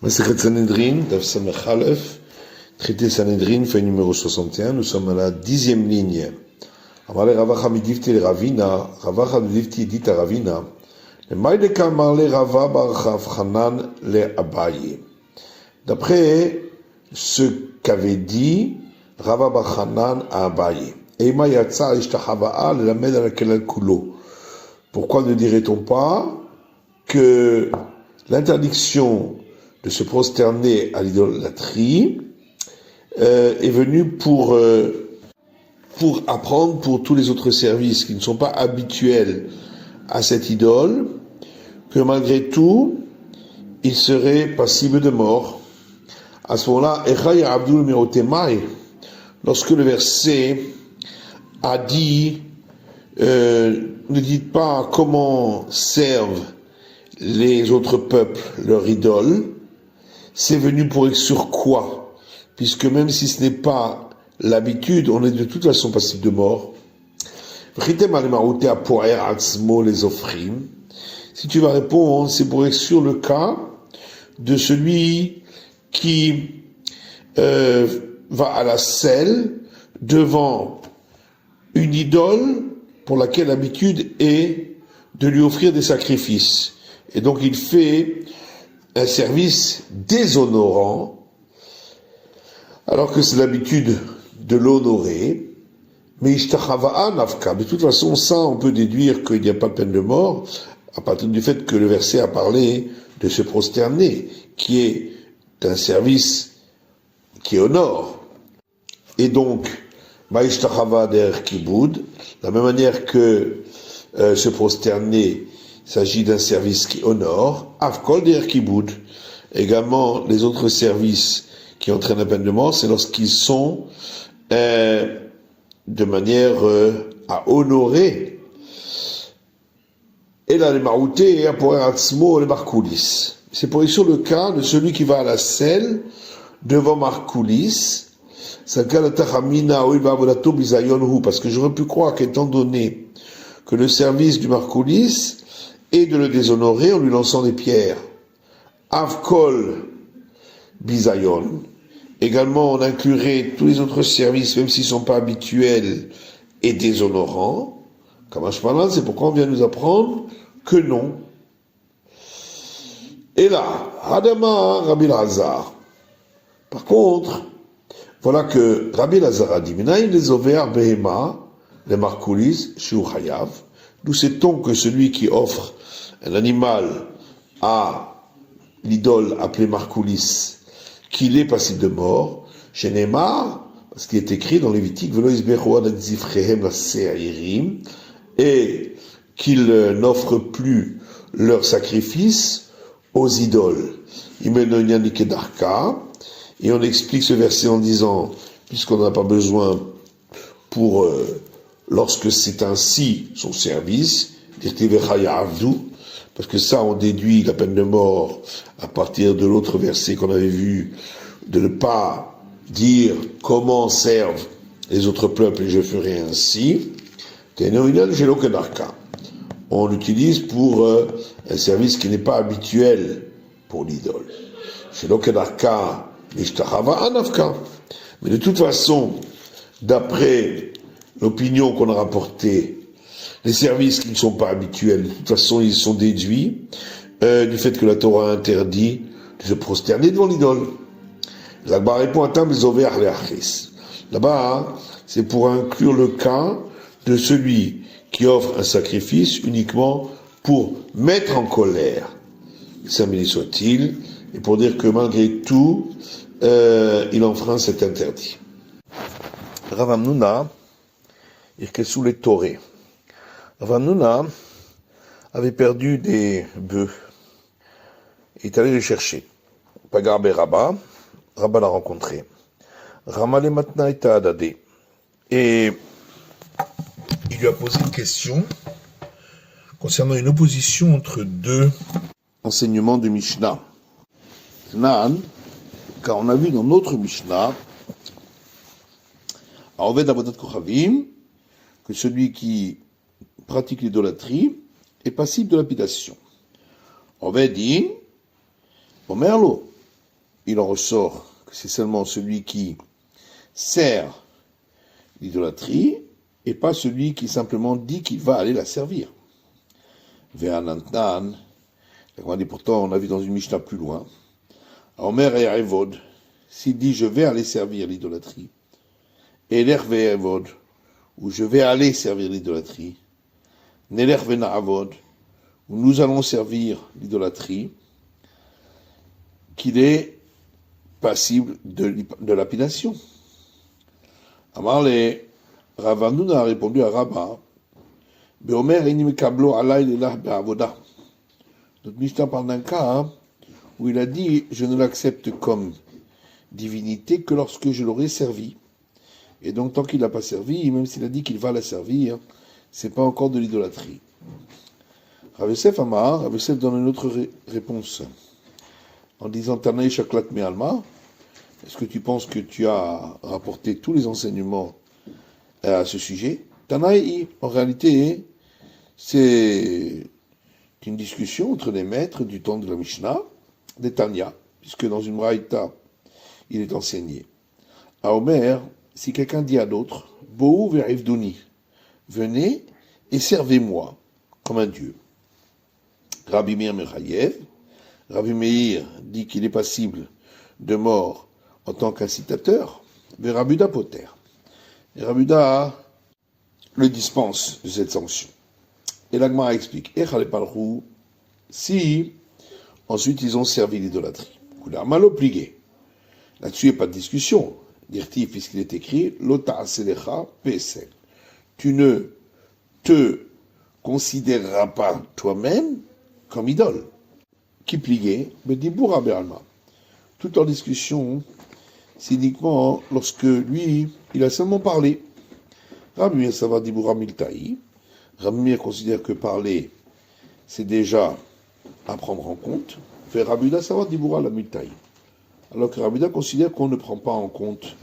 Masechet Sanhedrin, Daf Samech Aleph, traité Sanhedrin, feuille numéro 61, nous sommes à la 10e ligne. Amale Ravacha midifti le Ravina, Ravacha midifti dit à Ravina, le Maïdeka marle Rava bar Chanan le Abaye. D'après ce qu'avait dit Rava bar Chanan à Abaye, Eima yatsa ishtachava'a le lamed al kelal kulo. Pourquoi ne dirait-on pas que l'interdiction de se prosterner à l'idolâtrie est venue pour apprendre pour tous les autres services qui ne sont pas habituels à cette idole, que malgré tout, il serait passible de mort. À ce moment-là, Echaya Abdul Merotemai, lorsque le verset a dit ne dites pas comment servent les autres peuples leur idole, c'est venu pour sur quoi? Puisque même si ce n'est pas l'habitude, on est de toute façon passible de mort. Si tu vas répondre, c'est pour être sur le cas de celui qui va à la selle devant une idole pour laquelle l'habitude est de lui offrir des sacrifices. Et donc il fait un service déshonorant, alors que c'est l'habitude de l'honorer. Mais ishtachava'a nafka, de toute façon, ça on peut déduire qu'il n'y a pas de peine de mort, à partir du fait que le verset a parlé de se prosterner, qui est un service qui honore. Et donc, ma'ishtachava der kiboud, la même manière que se prosterner, il s'agit d'un service qui honore, Avkol der kiboud, également les autres services qui entraînent la peine de mort, c'est lorsqu'ils sont de manière à honorer. Et là, les maroutés, pour Atzmo, les marcoulis. C'est pour être sur le cas de celui qui va à la selle devant Marcoulis, parce que j'aurais pu croire qu'étant donné que le service du Marcoulis est de le déshonorer en lui lançant des pierres. Avkol bizayon. Également, on inclurait tous les autres services, même s'ils ne sont pas habituels et déshonorants. Kamashmalan, c'est pourquoi on vient nous apprendre que non. Et là, Hadama Rabbi Lazar. Par contre, voilà que Rabbi Lazar a dit, Minaïm les over behema, les marcoulis, shiur hayav. D'où sait-on que celui qui offre un animal à l'idole appelée marcoulis, qu'il est passible de mort, chez Neymar, parce qu'il est écrit dans Lévitique, et qu'ils n'offrent plus leur sacrifice aux idoles. Et on explique ce verset en disant, puisqu'on n'a pas besoin pour, lorsque c'est ainsi son service, parce que ça on déduit la peine de mort à partir de l'autre verset qu'on avait vu, de ne pas dire comment servent les autres peuples et je ferai ainsi. On l'utilise pour un service qui n'est pas habituel pour l'idole. Mais de toute façon, d'après l'opinion qu'on a rapportée, les services qui ne sont pas habituels, de toute façon, ils sont déduits du fait que la Torah interdit de se prosterner devant l'idole. Là-bas, c'est pour inclure le cas de celui qui offre un sacrifice uniquement pour mettre en colère, saint béni soit-il, et pour dire que malgré tout, il enfreint cet interdit. Rav Hamnuna, Irkesu les Toré. Rav Hamnuna avait perdu des bœufs. Il est allé les chercher. Pagarbe Rabba, Rabba l'a rencontré. Ramale Matna et Adadé. Et il lui a posé une question concernant une opposition entre deux enseignements de Mishnah. Nan, car on a vu dans notre Mishnah, à Oved Avodat Kochavim, que celui qui pratique l'idolâtrie est passible de lapidation. Oved dit, Omerlo, il en ressort que c'est seulement celui qui sert l'idolâtrie et pas celui qui simplement dit qu'il va aller la servir. Ve'anantan, pourtant on a vu dans une Mishnah plus loin, Omer et Evod, s'il dit je vais aller servir l'idolâtrie, et l'Erve Evod, où je vais aller servir l'idolâtrie, Nelerve Na'avod, où nous allons servir l'idolâtrie, qu'il est passible de lapidation. Amar le Ravanouna a répondu à Rabba, Beomer inim kablo alay lelah be'avoda. Notre Mishnah parle d'un cas où il a dit je ne l'accepte comme divinité que lorsque je l'aurai servi. Et donc tant qu'il n'a pas servi, même s'il a dit qu'il va la servir, c'est pas encore de l'idolâtrie. Rav Yosef Amar, Rav Yosef donne une autre réponse en disant Tanaï Shaklat Me'alma, est-ce que tu penses que tu as rapporté tous les enseignements à ce sujet? Tanaï, en réalité, c'est une discussion entre les maîtres du temps de la Mishnah, des Tanya, puisque dans une Braïta, il est enseigné. À Omer, si quelqu'un dit à d'autres, Bohu ve'ivduni, venez et servez-moi comme un dieu. Rabbi Meir Mechayev, Rabbi Meir dit qu'il est passible de mort en tant qu'incitateur, mais Rabbi Uda poter. Et Rabbi Uda le dispense de cette sanction. Et l'Agmara explique, si ensuite ils ont servi l'idolâtrie, malo pligué. Là-dessus, il n'y a pas de discussion. Dirti, puisqu'il est écrit, Lota aselecha pesel. Tu ne te considéreras pas toi-même comme idole. Qui pligué, mais dibura be'alma. Toute leur discussion, c'est uniquement lorsque lui, il a seulement parlé. Rabbi Meir savoir dibura miltaï. Rabbi Meir considère que parler, c'est déjà à prendre en compte. Fait Rabbi Uda savoir dibura la miltaï. Alors que Rabbi Uda considère qu'on ne prend pas en compte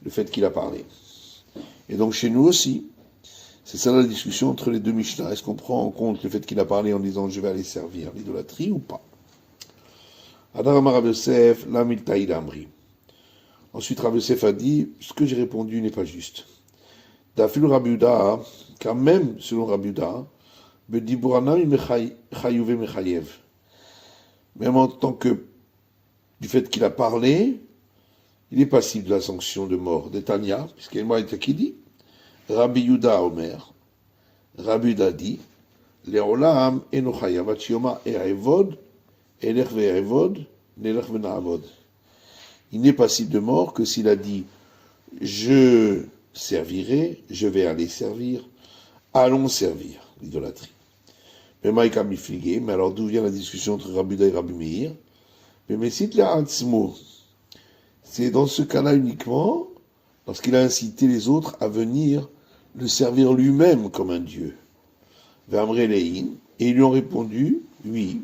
le fait qu'il a parlé. Et donc chez nous aussi, c'est ça la discussion entre les deux Mishnah. Est-ce qu'on prend en compte le fait qu'il a parlé en disant je vais aller servir l'idolâtrie ou pas? Adar Rav Yosef, la miltaï d'Amri. Ensuite Rav Yosef a dit, ce que j'ai répondu n'est pas juste. D'Afil Rabbi Uda, car même selon Rabbi Uda, même en tant que du fait qu'il a parlé, il est passible de la sanction de mort de Tanya, puisqu'il y a une qui dit Rabbi Yuda Omer, Rabbi Yuda dit Leolam enochayav achioma erevod elech ve'erevod nelech ve'na'avod. Il n'est passible de mort que s'il a dit je servirai, je vais aller servir, allons servir l'idolâtrie. Mais Maïka Mifligé, mais alors d'où vient la discussion entre Rabbi Yuda et Rabbi Meir? Mais Messit Le'atzmo, c'est dans ce cas-là uniquement lorsqu'il a incité les autres à venir le servir lui-même comme un dieu. V'amre le'in, et ils lui ont répondu, oui,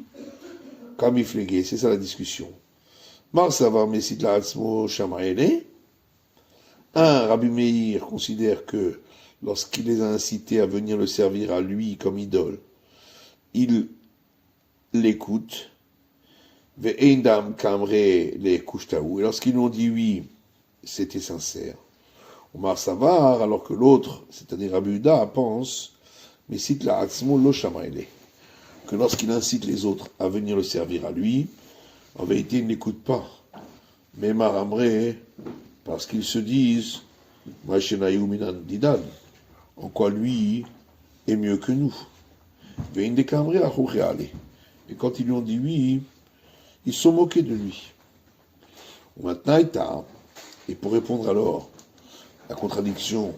Kamiflegé, c'est ça la discussion. Mar savar Messit Le'atzmo Shamaele. Rabbi Meir considère que lorsqu'il les a incités à venir le servir à lui comme idole, il l'écoute. Et lorsqu'ils lui ont dit oui, c'était sincère. Omar Savar, alors que l'autre, c'est-à-dire Rabbi Uda, pense, mais cite la Atzmo lo shamaele, que lorsqu'il incite les autres à venir le servir à lui, en vérité, ils n'écoutent pas. Mais Maramré, parce qu'ils se disent, en quoi lui est mieux que nous. Et quand ils lui ont dit oui, ils sont moqués de lui. Maintenant, et pour répondre alors à la contradiction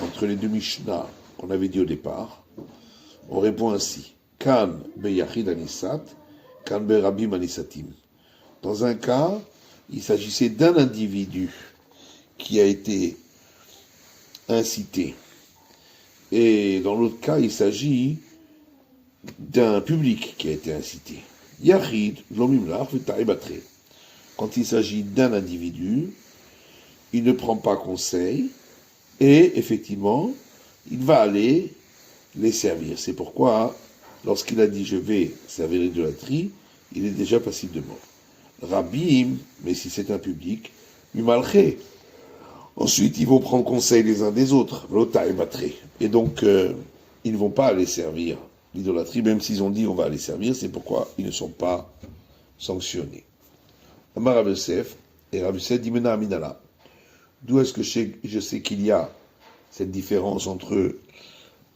entre les deux Mishnah qu'on avait dit au départ, on répond ainsi. Kan beyachid anisat, kan berabim anisatim. Dans un cas, il s'agissait d'un individu qui a été incité. Et dans l'autre cas, il s'agit d'un public qui a été incité. Yachid, l'omimlach, v'ta'ebatre. Quand il s'agit d'un individu, il ne prend pas conseil et effectivement, il va aller les servir. C'est pourquoi, lorsqu'il a dit je vais servir l'idolâtrie, il est déjà passible de mort. Rabbim, mais si c'est un public, Umalché. Ensuite, ils vont prendre conseil les uns des autres, l'ota et matré. Et donc, ils ne vont pas aller servir l'idolâtrie, même s'ils ont dit on va aller servir, c'est pourquoi ils ne sont pas sanctionnés. Amar Rav Yosef, et Rav Yosef dit Mena Aminala. D'où est-ce que je sais qu'il y a cette différence entre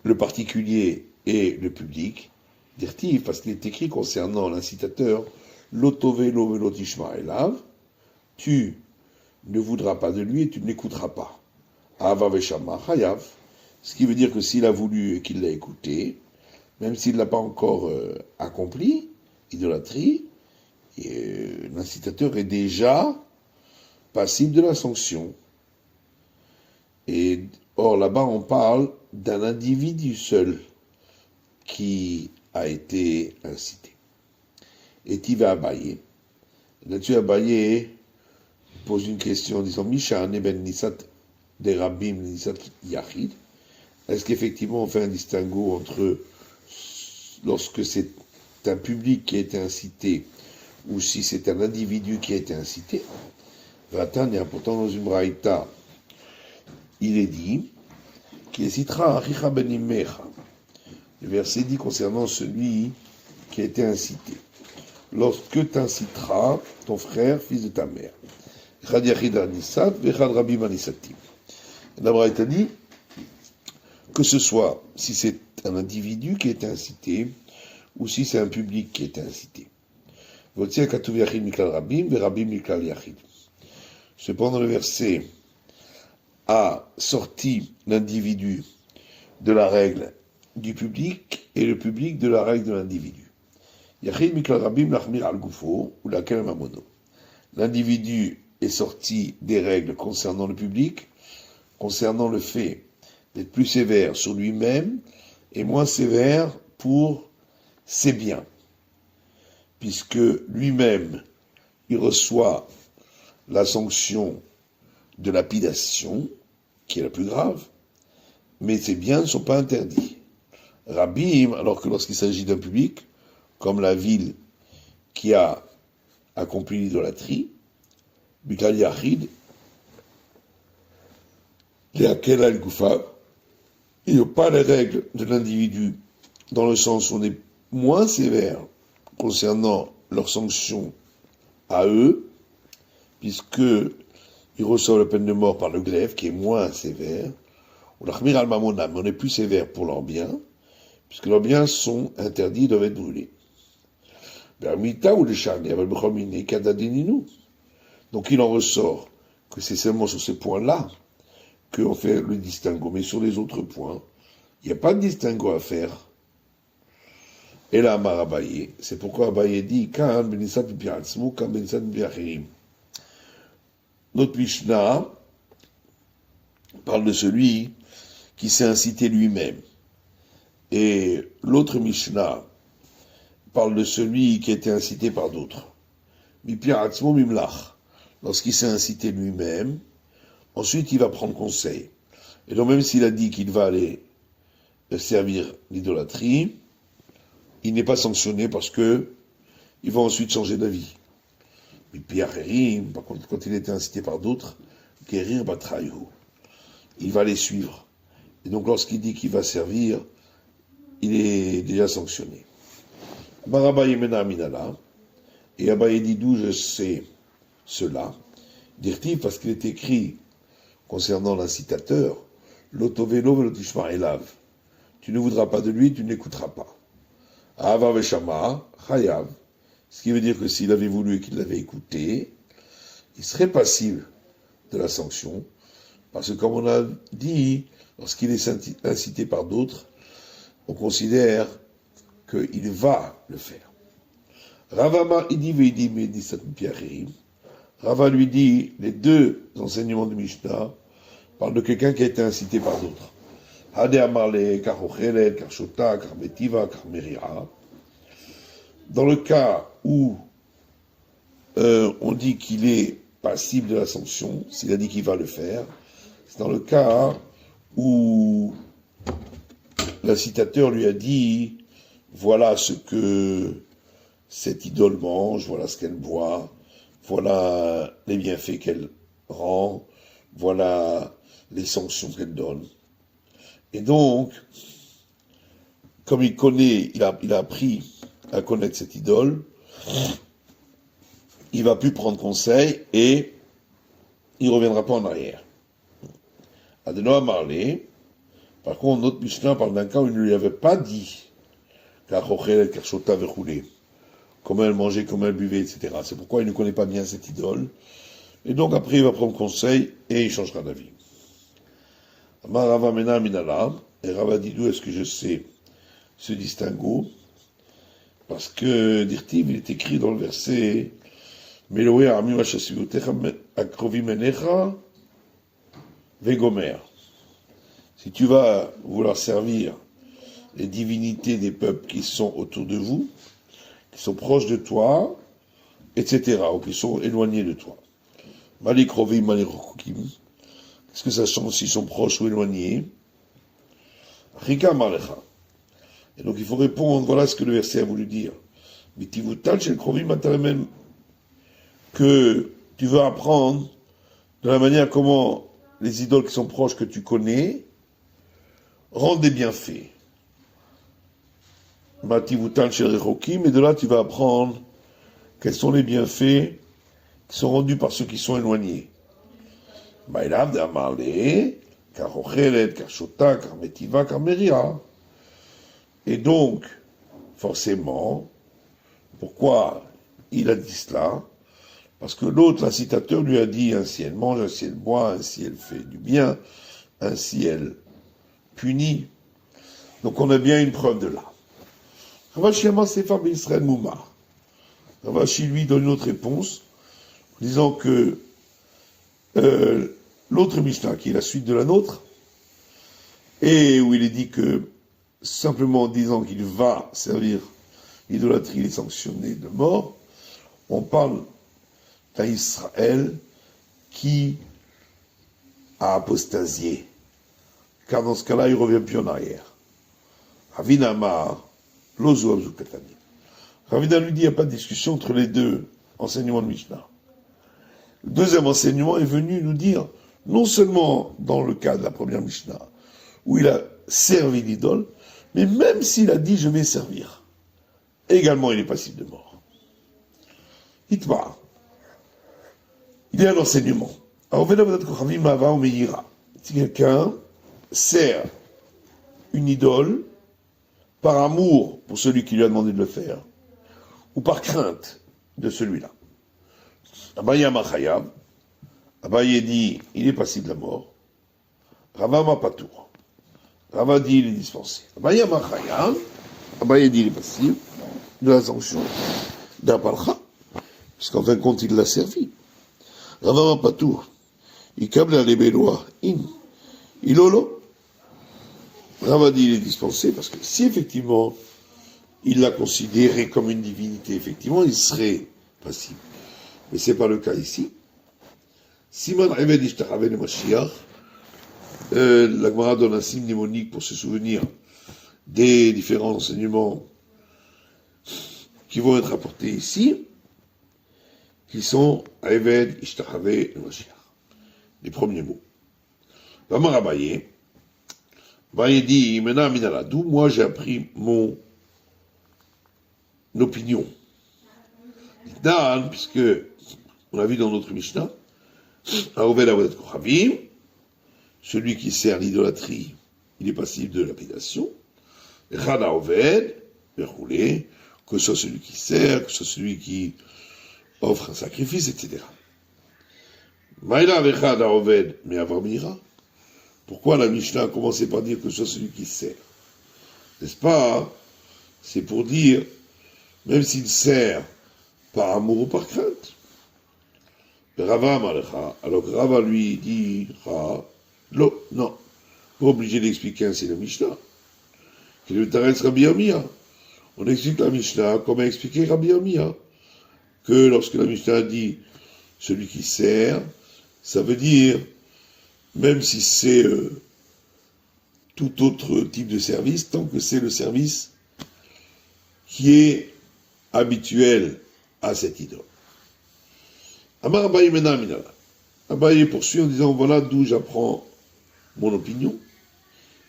le particulier et le public? Dirtiv, parce qu'il est écrit concernant l'incitateur, l'otovelo velotishma elav, tu ne voudras pas de lui et tu ne l'écouteras pas. Ava veshama chayav, ce qui veut dire que s'il a voulu et qu'il l'a écouté, même s'il ne l'a pas encore accompli, idolâtrie, l'incitateur est déjà passible de la sanction. Et or là-bas on parle d'un individu seul qui a été incité. Et tu vas Abaye. Là-dessus Abaye pose une question en disant Misha ben Nisat des Rabbim Nisat Yachid. Est-ce qu'effectivement on fait un distinguo entre lorsque c'est un public qui a été incité ou si c'est un individu qui a été incité? Vatan est pourtant dans une braïta. Il est dit qu'il citera Achicha ben Imecha. Le verset dit concernant celui qui a été incité. Lorsque t'inciteras ton frère, fils de ta mère. Echad Yachid Anisat, Vechad Rabim Anisatim. La braïta dit que ce soit si c'est un individu qui a été incité ou si c'est un public qui a été incité. Votia Katuv Yachid Miklal Rabim, Verabim Miklal Yachid. Cependant, le verset a sorti l'individu de la règle du public et le public de la règle de l'individu. Yachid Miklal Rabim Lachmir al Gufo ou laquelle Mamono. L'individu est sorti des règles concernant le public, concernant le fait d'être plus sévère sur lui-même et moins sévère pour ses biens, puisque lui-même, il reçoit la sanction de lapidation, qui est la plus grave, mais ses biens ne sont pas interdits. Rabbim, alors que lorsqu'il s'agit d'un public, comme la ville qui a accompli l'idolâtrie, Bikal Yachid, laquelle a le Goufa, il n'y a pas les règles de l'individu, dans le sens où on est moins sévère concernant leurs sanctions à eux, puisqu'ils reçoivent la peine de mort par le glaive, qui est moins sévère. On est plus sévère pour leurs biens, puisque leurs biens sont interdits, doivent être brûlés. Donc il en ressort que c'est seulement sur ce point-là qu'on fait le distinguo, mais sur les autres points, il n'y a pas de distinguo à faire. Et là, Amar Abaye, c'est pourquoi Abaye dit notre Mishnah parle de celui qui s'est incité lui-même. Et l'autre Mishnah parle de celui qui a été incité par d'autres. Lorsqu'il s'est incité lui-même, ensuite il va prendre conseil. Et donc même s'il a dit qu'il va aller servir l'idolâtrie, il n'est pas sanctionné parce que il va ensuite changer d'avis. Mais par contre, quand il a été incité par d'autres, guérir batraïho, il va les suivre. Et donc lorsqu'il dit qu'il va servir, il est déjà sanctionné. Barabaye mena aminala, et Abaye dit d'où je sais cela, dirti parce qu'il est écrit concernant l'incitateur, l'otovelo velotishma elav. Tu ne voudras pas de lui, tu ne l'écouteras pas. Ava veshama chayav. Ce qui veut dire que s'il avait voulu et qu'il l'avait écouté, il serait passible de la sanction. Parce que comme on a dit, lorsqu'il est incité par d'autres, on considère qu'il va le faire. Ravama idi veidi medisat piacherim. Rava lui dit, les deux enseignements de Mishnah parlent de quelqu'un qui a été incité par d'autres. Hade amarle, kar ochelet, kar shota, kar betiva, kar meria. Dans le cas où on dit qu'il est passible de la sanction, s'il a dit qu'il va le faire, c'est dans le cas où l'incitateur lui a dit voilà ce que cette idole mange, voilà ce qu'elle boit, voilà les bienfaits qu'elle rend, voilà les sanctions qu'elle donne. Et donc, comme il connaît, il a appris à connaître cette idole, il va plus prendre conseil et il reviendra pas en arrière. Adeno a parlé. Par contre, notre Mishnah parle d'un cas où il ne lui avait pas dit comment elle mangeait, comment elle buvait, etc. C'est pourquoi il ne connaît pas bien cette idole. Et donc après, il va prendre conseil et il changera d'avis. Amar Rava Mena Minala, et Rava dit d'où est-ce que je sais ce distinguo? Parce que, dit-il, il est écrit dans le verset Meloé Armi Machasivutecha Akrovim Enecha Vegomer. Si tu vas vouloir servir les divinités des peuples qui sont autour de vous, qui sont proches de toi, etc., ou qui sont éloignés de toi. Malikrovim, Malirokim. Qu'est-ce que ça change s'ils sont proches ou éloignés? Rika Malecha. Et donc il faut répondre, voilà ce que le verset a voulu dire. Mitivutal shel krovim ataremen. Que tu veux apprendre de la manière comment les idoles qui sont proches que tu connais rendent des bienfaits. Mativutal shel rechokim, et de là tu vas apprendre quels sont les bienfaits qui sont rendus par ceux qui sont éloignés. Maïlav de Amarle, car Ochelet, car Shota, car Metiva, car Meria. Et donc, forcément, pourquoi il a dit cela? Parce que l'autre, l'incitateur, lui a dit ainsi elle mange, ainsi elle boit, ainsi elle fait du bien, ainsi elle punit. Donc on a bien une preuve de là. Ravashi Amar Sefer Israël Mouma. Ravashi lui donne une autre réponse, en disant que l'autre Mishnah, qui est la suite de la nôtre, et où il est dit que simplement en disant qu'il va servir l'idolâtrie, il est sanctionné de mort, on parle d'un Israël qui a apostasié. Car dans ce cas-là, il ne revient plus en arrière. Ravina Amar, Lozo Abzukatani. Ravina lui dit, il n'y a pas de discussion entre les deux enseignements de Mishnah. Le deuxième enseignement est venu nous dire, non seulement dans le cas de la première Mishnah, où il a servi l'idole, mais même s'il a dit je vais servir, également il est passible de mort. Itma. Il y a un enseignement. Si quelqu'un sert une idole par amour pour celui qui lui a demandé de le faire, ou par crainte de celui-là, Abaye Amachayav, Abaye dit il est passible de mort, Rava Mapatour. Rava dit il est dispensé. Abaye Amachayav, Abaye dit il est passible de la sanction d'un palcha, parce qu'en fin de compte il l'a servi. Rava Mapatour, il câble à l'ébélois, ilolo. Rava dit il est dispensé, parce que si effectivement il l'a considéré comme une divinité, effectivement il serait passible. Mais ce n'est pas le cas ici. Siman Eved Ishtaraven le Mashiach, la Gemara donne un signe mnémonique pour se souvenir des différents enseignements qui vont être apportés ici, qui sont Eved Ishtaraven le Mashiach. Les premiers mots. Vamar Abaye, Abaye dit, Mena Minala, d'où moi j'ai appris mon opinion. Dan, puisque on a vu dans notre Mishnah, celui qui sert l'idolâtrie, il est passible de lapidation. Que ce soit celui qui sert, que ce soit celui qui offre un sacrifice, etc. Pourquoi la Mishnah a commencé par dire que ce soit celui qui sert? N'est-ce pas? C'est pour dire, même s'il sert par amour ou par crainte. Rava Malecha, alors Rava lui dit, non, pas obligé d'expliquer ainsi la Mishnah. Qu'il le taresse Rabbi Amiya. On explique la Mishnah comme a expliqué Rabbi Amiya. Que lorsque la Mishnah dit celui qui sert, ça veut dire, même si c'est tout autre type de service, tant que c'est le service qui est habituel à cette idole. Amar Abaye Mena Minala. Abaye poursuit en disant, voilà d'où j'apprends mon opinion.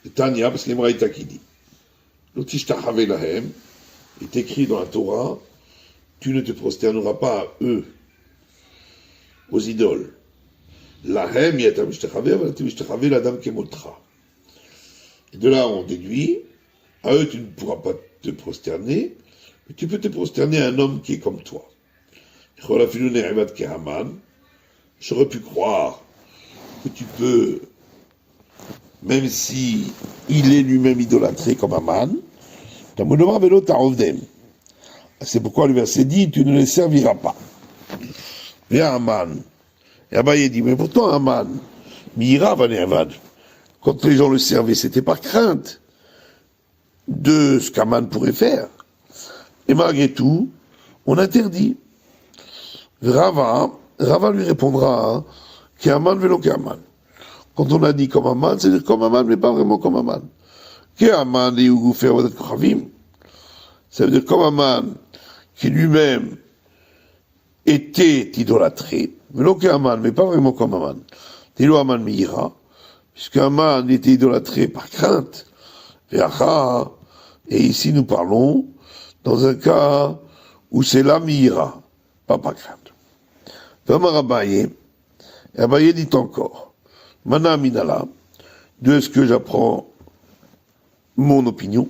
Et Tania, parce qu'il y a Mraïta qui dit, L'Otishtachave Lahem est écrit dans la Torah, tu ne te prosterneras pas à eux, aux idoles. Lahem yatam ishtachave, valatim ishtachave l'adam kemotra. Et de là, on déduit, à eux, tu ne pourras pas te prosterner, mais tu peux te prosterner à un homme qui est comme toi. J'aurais pu croire que tu peux, même si il est lui-même idolâtré comme Aman, c'est pourquoi le verset dit, tu ne les serviras pas. Viens Aman. Et Abaye dit, mais pourtant Aman, Mira Vanervad, quand les gens le servaient, c'était par crainte de ce qu'Aman pourrait faire. Et malgré tout, on interdit. Rava lui répondra qu'Aman velo qu'Aman. Quand on a dit comme Aman, c'est-à-dire comme Aman, mais pas vraiment comme Aman. Qu'Aman et Ugoufé Avodat Kochavim, ça veut dire comme Aman, qui lui-même était idolâtré, velo qu'Aman, mais pas vraiment comme Aman. Tilo Aman Meira, puisque Aman était idolâtré par crainte. Et ici nous parlons dans un cas où c'est la Meira, pas par crainte. Abaye dit encore, Mana Minala, de ce que j'apprends mon opinion,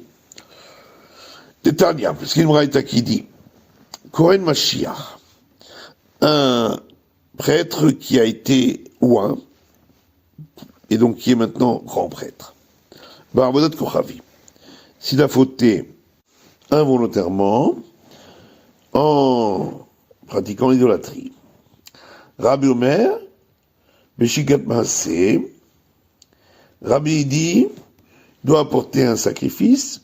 Tania, parce qu'il me qui dit, Kohen Mashiach, un prêtre qui a été ouin, et donc qui est maintenant grand prêtre, Barbodat Kochavi, s'il a fauté involontairement en pratiquant l'idolâtrie. Rabbi Omer, Beshigat Maaseh, Rabbi dit, doit apporter un sacrifice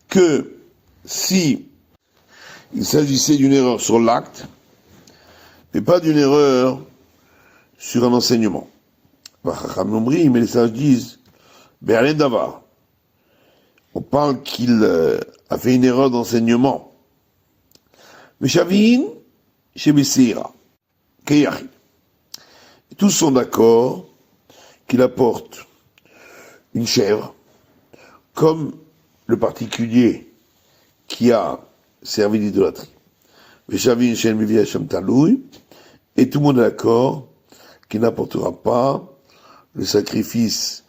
que si il s'agissait d'une erreur sur l'acte, mais pas d'une erreur sur un enseignement. Mais les sages disent, Bé'alem Davar, on parle qu'il a fait une erreur d'enseignement. Mais Shavin, chez Besseira, Keyachi. Tous sont d'accord qu'il apporte une chèvre, comme le particulier qui a servi d'idolâtrie. Mais Shavin, chez Mivia Shem Taloui, et tout le monde est d'accord qu'il n'apportera pas le sacrifice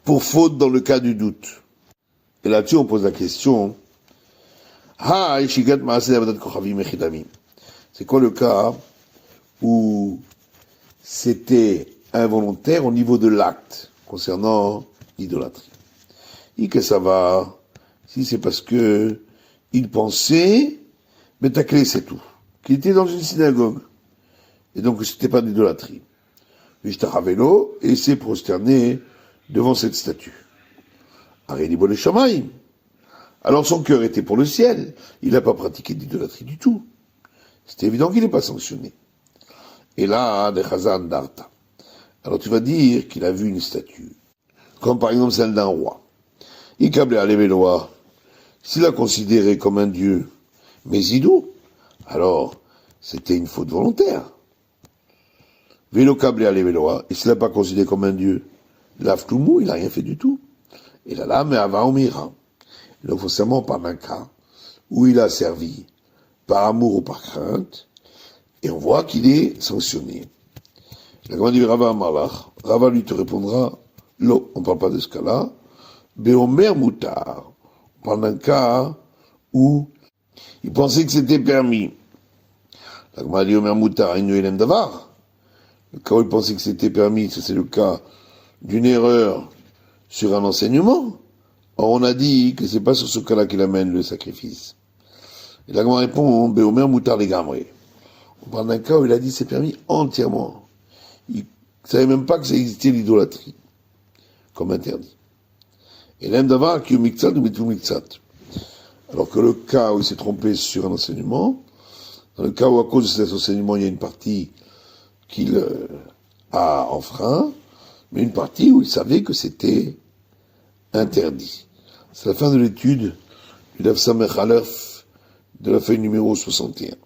pour faute dans le cas du doute. Et là-dessus, on pose la question, c'est quoi le cas où c'était involontaire au niveau de l'acte concernant l'idolâtrie? Et que ça va, si c'est parce que il pensait, mais ta clé c'est tout, qu'il était dans une synagogue, et donc c'était pas d'idolâtrie. Vishtaravelo, et s'est prosterné devant cette statue. Arélibol Shamaim. Alors son cœur était pour le ciel, il n'a pas pratiqué d'idolâtrie du tout. C'est évident qu'il n'est pas sanctionné. Et là, des Chazan d'Arta. Alors tu vas dire qu'il a vu une statue, comme par exemple celle d'un roi. Il câblait à l'évéloa, s'il l'a considéré comme un dieu, mais idou, alors c'était une faute volontaire. Vélo câblé à l'évéloa, et s'il l'a pas considéré comme un dieu, l'aftoumou, il n'a rien fait du tout. Et là, mais avant au mira. Donc forcément, on parle d'un cas où il a servi par amour ou par crainte, et on voit qu'il est sanctionné. La commande du Rava Amalach, Rava lui te répondra, l'eau, on ne parle pas de ce cas-là, Béomer Moutar, on parle d'un cas où il pensait que c'était permis. La commande du Omer Moutar, Inu Elem Davar, le cas où il pensait que c'était permis, ça c'est le cas d'une erreur sur un enseignement. Or, on a dit que c'est pas sur ce cas-là qu'il amène le sacrifice. Et la Gemara répond, Béomer Moutar les Gamré. On parle d'un cas où il a dit c'est permis entièrement. Il ne savait même pas que ça existait l'idolâtrie, comme interdit. Et l'aime d'avoir qui est mixat ou mitou mixat. Alors que le cas où il s'est trompé sur un enseignement, dans le cas où à cause de cet enseignement il y a une partie qu'il a enfreint, mais une partie où il savait que c'était interdit. C'est la fin de l'étude du Daf Samech Aleph de la feuille numéro 61.